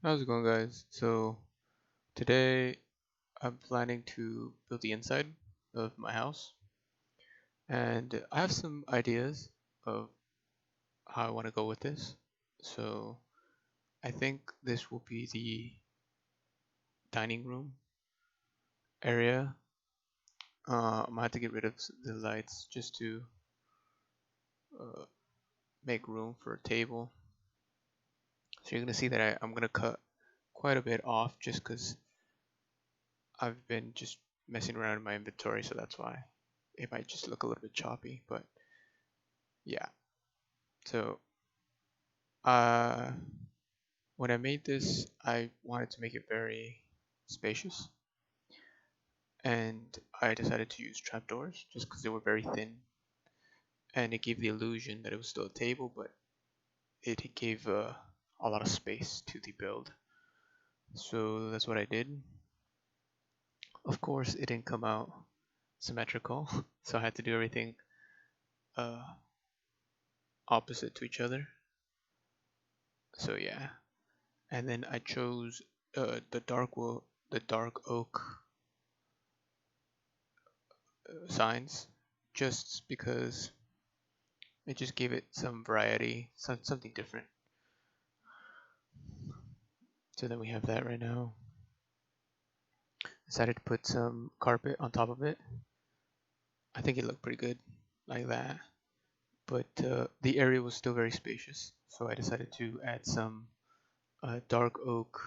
How's it going, guys? So today I'm planning to build the inside of my house, and I have some ideas of how I want to go with this. So I think this will be the dining room area. I'm gonna have to get rid of the lights just to uh, make room for a table. So you're gonna see that I'm gonna cut quite a bit off just because I've been just messing around in my inventory, so that's why it might just look a little bit choppy. But yeah, so Uh, when I made this, I wanted to make it very spacious, and I decided to use trapdoors just because they were very thin, and it gave the illusion that it was still a table, but it gave a lot of space to the build. So that's what I did. Of course, it didn't come out symmetrical, so I had to do everything uh, opposite to each other. So yeah, and then I chose the dark oak signs just because it just gave it some variety, something different. So then we have that right now. Decided to put some carpet on top of it. I think it looked pretty good like that. But the area was still very spacious, so I decided to add some dark oak,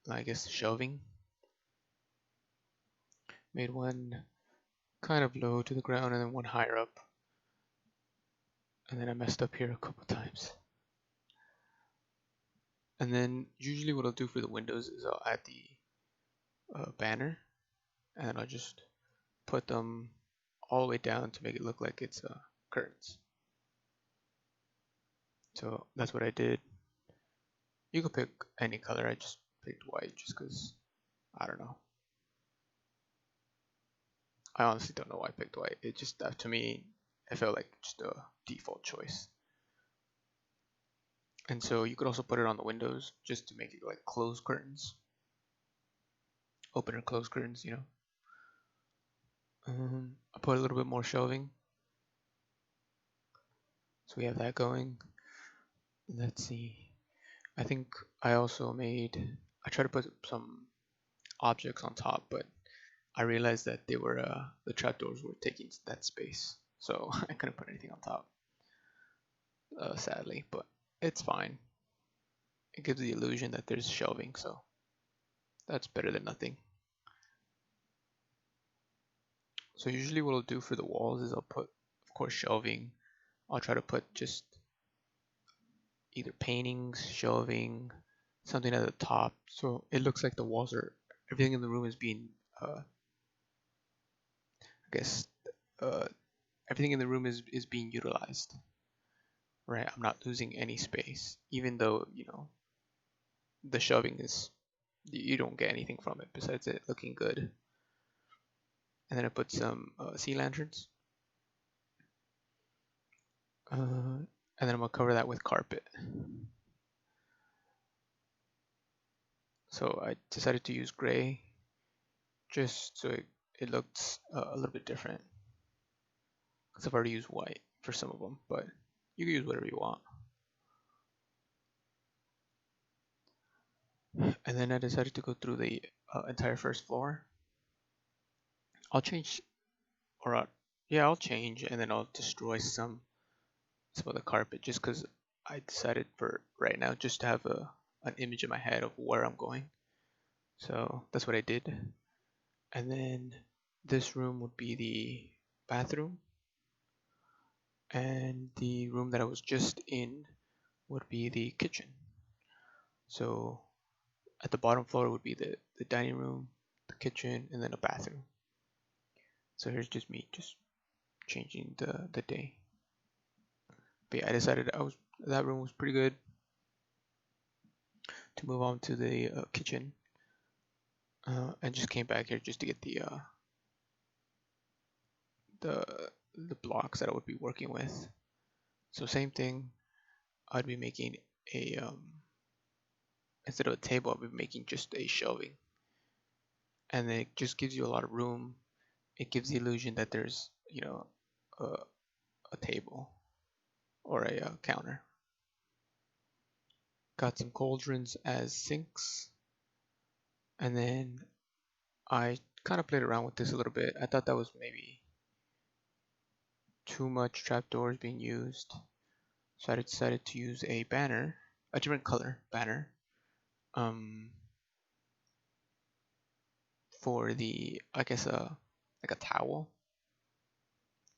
I guess, shelving. Made one kind of low to the ground and then one higher up. And then I messed up here a couple times. And then usually what I'll do for the windows is I'll add the banner, and I'll just put them all the way down to make it look like it's curtains. So that's what I did. You could pick any color. I just picked white just because I don't know. I honestly don't know why I picked white. It just to me, it felt like just a default choice. And so you could also put it on the windows just to make it like closed curtains, open or closed curtains. I put a little bit more shelving, so we have that going. Let's see. I think I also made. I tried to put some objects on top, but I realized that they were the trapdoors were taking that space, so I couldn't put anything on top, sadly. But it's fine. It gives the illusion that there's shelving, so that's better than nothing. So usually what I'll do for the walls is I'll put, of course, shelving. I'll try to put just either paintings, shelving, something at the top, so it looks like the walls are everything in the room is being, I guess, uh, everything in the room is being utilized. Right, I'm not losing any space, even though the shelving is you don't get anything from it besides it looking good. And then I put some sea lanterns, and then I'm gonna cover that with carpet. So I decided to use gray just so it looks a little bit different. Because I've already used white for some of them, but you can use whatever you want. And then I decided to go through the entire first floor. I'll change, or yeah, I'll change, and then I'll destroy some of the carpet just because I decided for right now just to have an image in my head of where I'm going. So that's what I did. And then this room would be the bathroom, and the room that I was just in would be the kitchen. So at the bottom floor would be the dining room, the kitchen, and then a bathroom. So here's just me just changing the day. But yeah, I decided that room was pretty good to move on to the kitchen. And just came back here just to get the the blocks that I would be working with. So same thing, I'd be making a instead of a table, I'll be making just a shelving, and it just gives you a lot of room. It gives the illusion that there's, a, a table or a counter. Got some cauldrons as sinks, and then I kind of played around with this a little bit. I thought that was maybe too much trapdoors being used, so I decided to use a banner, a different color banner, um, for the, I guess, like a towel,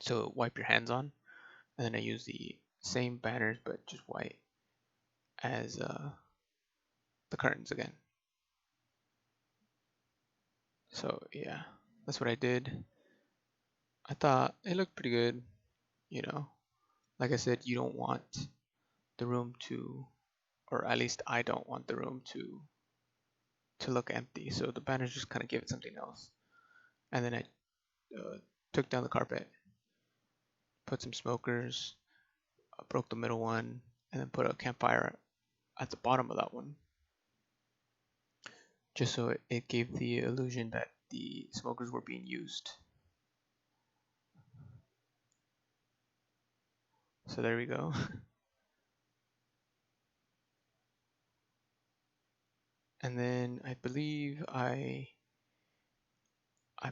so wipe your hands on, and then I use the same banners but just white as the curtains again. So yeah, that's what I did. I thought it looked pretty good, you know. Like I said, you don't want the room to, or at least I don't want the room to look empty. So the banners just kind of give it something else. And then I took down the carpet, put some smokers, broke the middle one, and then put a campfire at the bottom of that one, just so it gave the illusion that the smokers were being used. So there we go. And then I believe I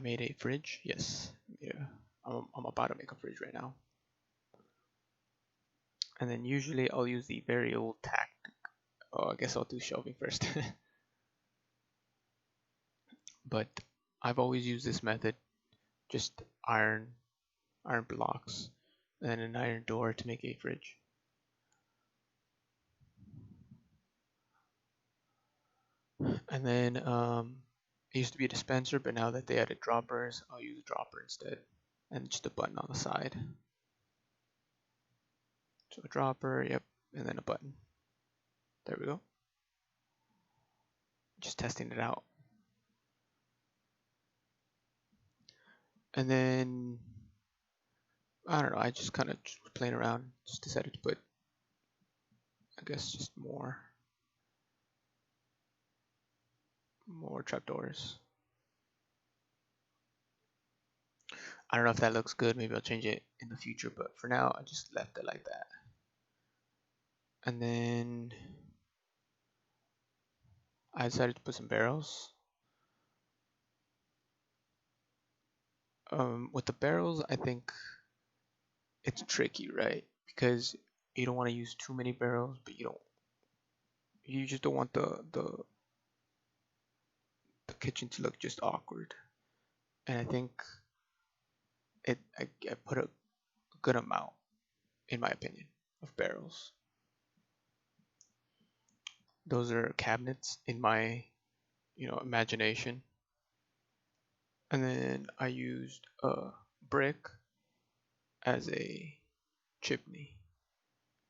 made a fridge. Yes, yeah. I'm about to make a fridge right now. And then usually I'll use the very old tactic. Oh, I guess I'll do shelving first. But I've always used this method, just iron blocks, and then an iron door to make a fridge. And then it used to be a dispenser, but now that they added droppers, I'll use a dropper instead, and just a button on the side. So a dropper, yep, and then a button. There we go. Just testing it out. And then I don't know, I just kind of playing around, just decided to put, I guess, just more trapdoors. I don't know if that looks good. Maybe I'll change it in the future, but for now, I just left it like that. And then I decided to put some barrels. With the barrels, I think it's tricky, right? Because you don't want to use too many barrels, but you just don't want the kitchen to look just awkward. And I think I put a good amount, in my opinion, of barrels. Those are cabinets in my, imagination. And then I used a brick as a chimney.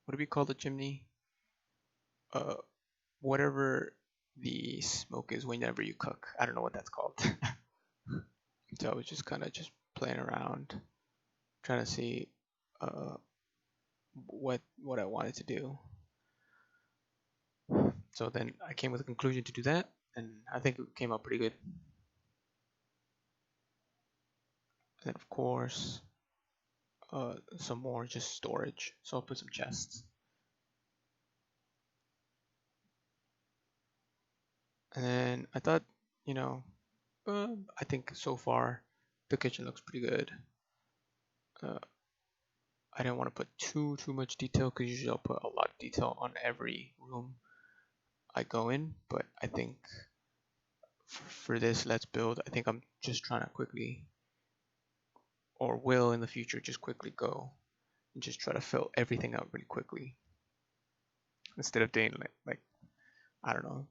What do we call the chimney? Uh, whatever the smoke is whenever you cook. I don't know what that's called. So I was just kind of just playing around, trying to see uh, what I wanted to do. So then I came with a conclusion to do that, and I think it came out pretty good. And then of course, some more just storage. So I'll put some chests. And then I thought, you know, I think so far the kitchen looks pretty good. Uh, I didn't want to put too much detail because usually I'll put a lot of detail on every room I go in. But I think for this Let's Build, I think I'm just trying to quickly, or will in the future, just quickly go and just try to fill everything out really quickly instead of doing like I don't know,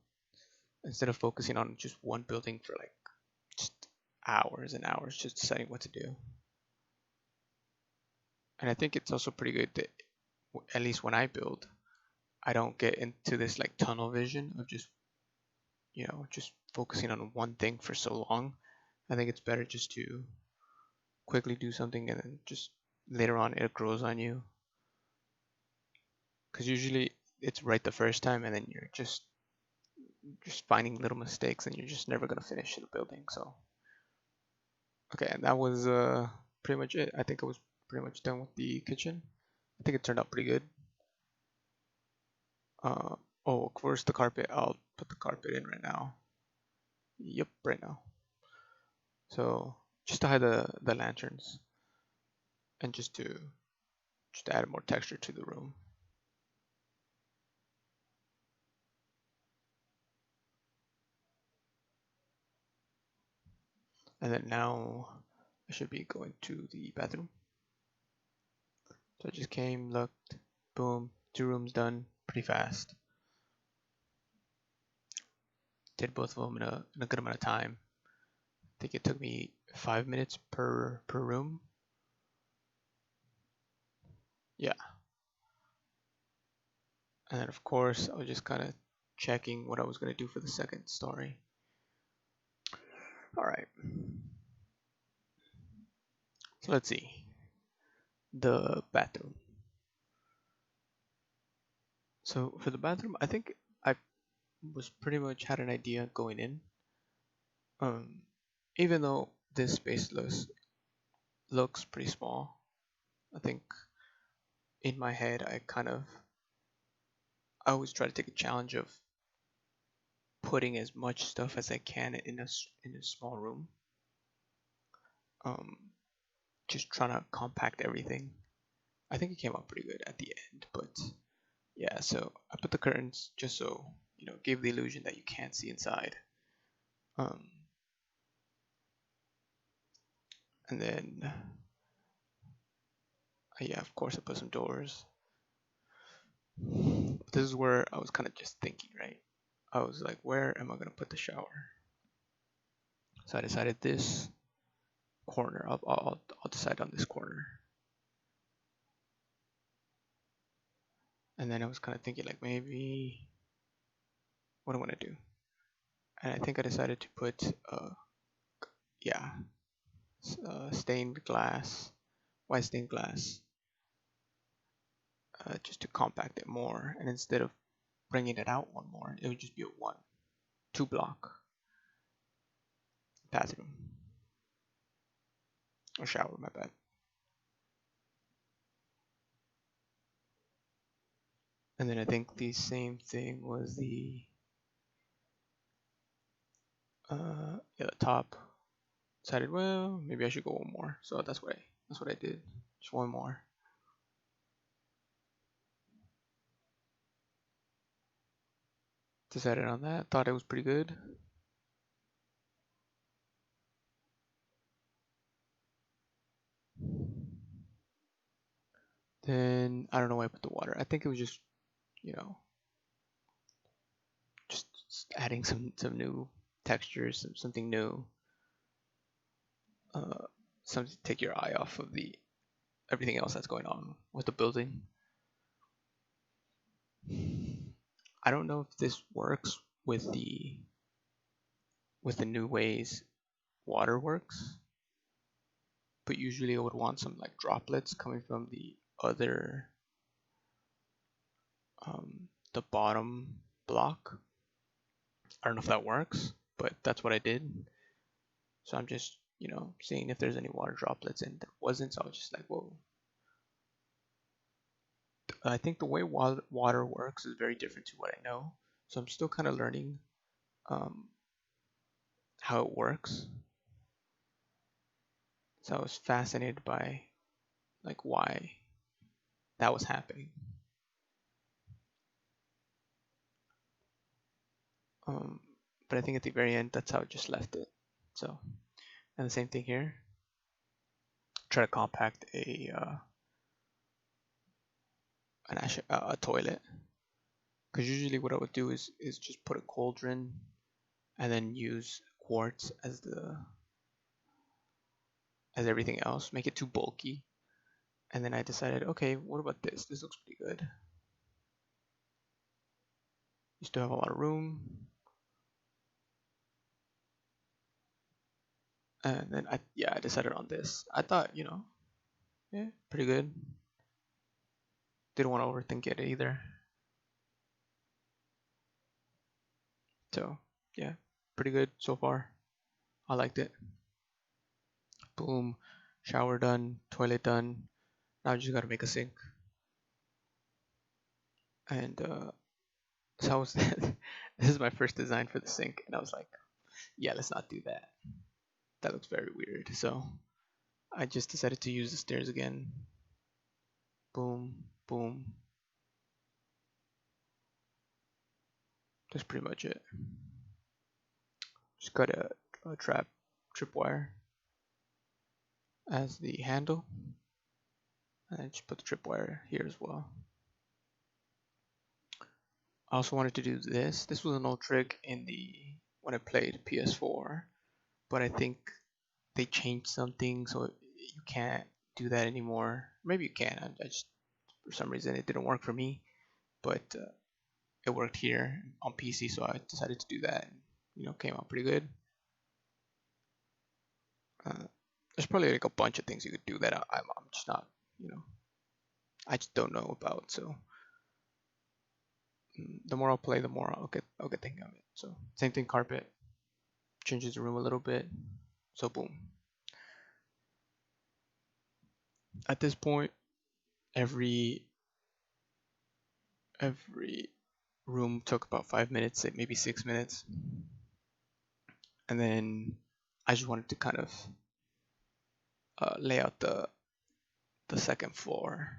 instead of focusing on just one building for like just hours and hours just deciding what to do. And I think it's also pretty good that at least when I build, I don't get into this like tunnel vision of just focusing on one thing for so long. I think it's better just to quickly do something and then just later on it grows on you. Because usually it's right the first time and then you're just just finding little mistakes, and you're just never gonna finish the building. So okay, and that was pretty much it. I think I was pretty much done with the kitchen. I think it turned out pretty good. Uh, oh, of course the carpet. I'll put the carpet in right now. Yep, right now. So just to hide the lanterns and just to add more texture to the room. And then now I should be going to the bathroom. So I just came, looked, boom, 2 rooms done pretty fast. Did both of them in a good amount of time. I think it took me 5 minutes per room. Yeah. And then of course I was just kind of checking what I was gonna do for the second story. All right. So let's see. The bathroom. So for the bathroom, I think I was pretty much had an idea going in. Um, Even though this space looks pretty small, I think in my head I always try to take a challenge of putting as much stuff as I can in a small room. Um, just trying to compact everything. I think it came out pretty good at the end, but yeah. So I put the curtains just so give the illusion that you can't see inside. Um, and then yeah, of course I put some doors. But this is where I was kind of just thinking, right? I was like, where am I gonna put the shower? So I decided this corner. I'll decide on this corner. And then I was kind of thinking like maybe what I'm gonna do. And I think I decided to put yeah stained glass, white stained glass, just to compact it more. And instead of bringing it out one more, it would just be a 2 block bathroom or shower. My bad. And then I think the same thing was the top. Decided, well, maybe I should go one more. So that's what I did. Just one more. Decided on that. Thought it was pretty good. Then I don't know why I put the water. I think it was just you know just adding some new textures, something new. Uh, Something to take your eye off of the everything else that's going on with the building. I don't know if this works with the new ways water works, but usually I would want some like droplets coming from the other the bottom block. I don't know if that works, but that's what I did. So I'm just seeing if there's any water droplets, and there wasn't. So I was just like, whoa. I think the way water works is very different to what I know. So I'm still kind of learning um, how it works. So I was fascinated by like why that was happening. Um, but I think at the very end, that's how I just left it. So, and the same thing here. Try to compact a toilet, because usually what I would do is just put a cauldron and then use quartz as everything else. Make it too bulky, and then I decided, okay, what about this? This looks pretty good. You still have a lot of room, and then I decided on this. I thought yeah, pretty good. Didn't want to overthink it either. So yeah, pretty good so far. I liked it. Boom, shower done, toilet done. Now I just gotta make a sink. And so I was this is my first design for the sink, and I was like, yeah, let's not do that. That looks very weird. So I just decided to use the stairs again. Boom, boom. That's pretty much it. Just got a tripwire as the handle, and then just put the tripwire here as well. I also wanted to do this. This was an old trick in the when I played PS4, but I think they changed something so you can't do that anymore. Maybe you can. I just for some reason it didn't work for me, but it worked here on PC, so I decided to do that. And, came out pretty good. There's probably like a bunch of things you could do that I'm just not, you know, I just don't know about. So the more I'll play, the more I'll get thinking of it. So same thing, carpet changes the room a little bit. So boom. At this point, every every room took about 5 minutes, maybe 6 minutes, and then I just wanted to kind of lay out the second floor,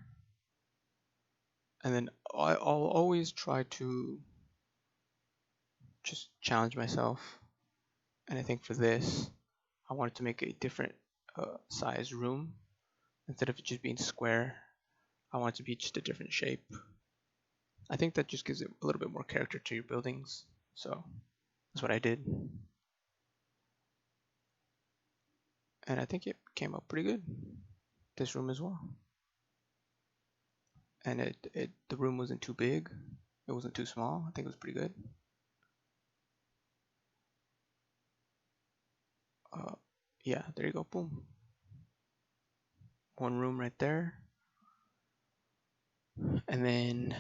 and then I'll always try to just challenge myself. And I think for this, I wanted to make a different size room. Instead of it just being square, I want it to be just a different shape. I think that just gives it a little bit more character to your buildings. So that's what I did. And I think it came out pretty good. This room as well. And the room wasn't too big. It wasn't too small. I think it was pretty good. Uh, yeah, there you go. Boom. One room right there. And then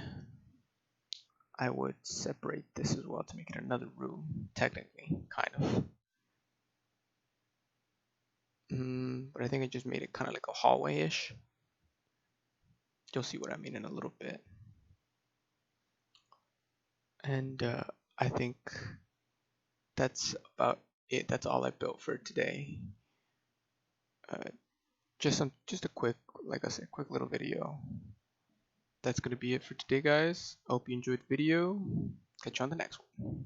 I would separate this as well to make it another room, technically, kind of. But I think I just made it kind of like a hallway-ish. You'll see what I mean in a little bit. And I think that's about it. That's all I built for today. Just a quick, like I said, quick little video. That's gonna be it for today, guys. I hope you enjoyed the video. Catch you on the next one.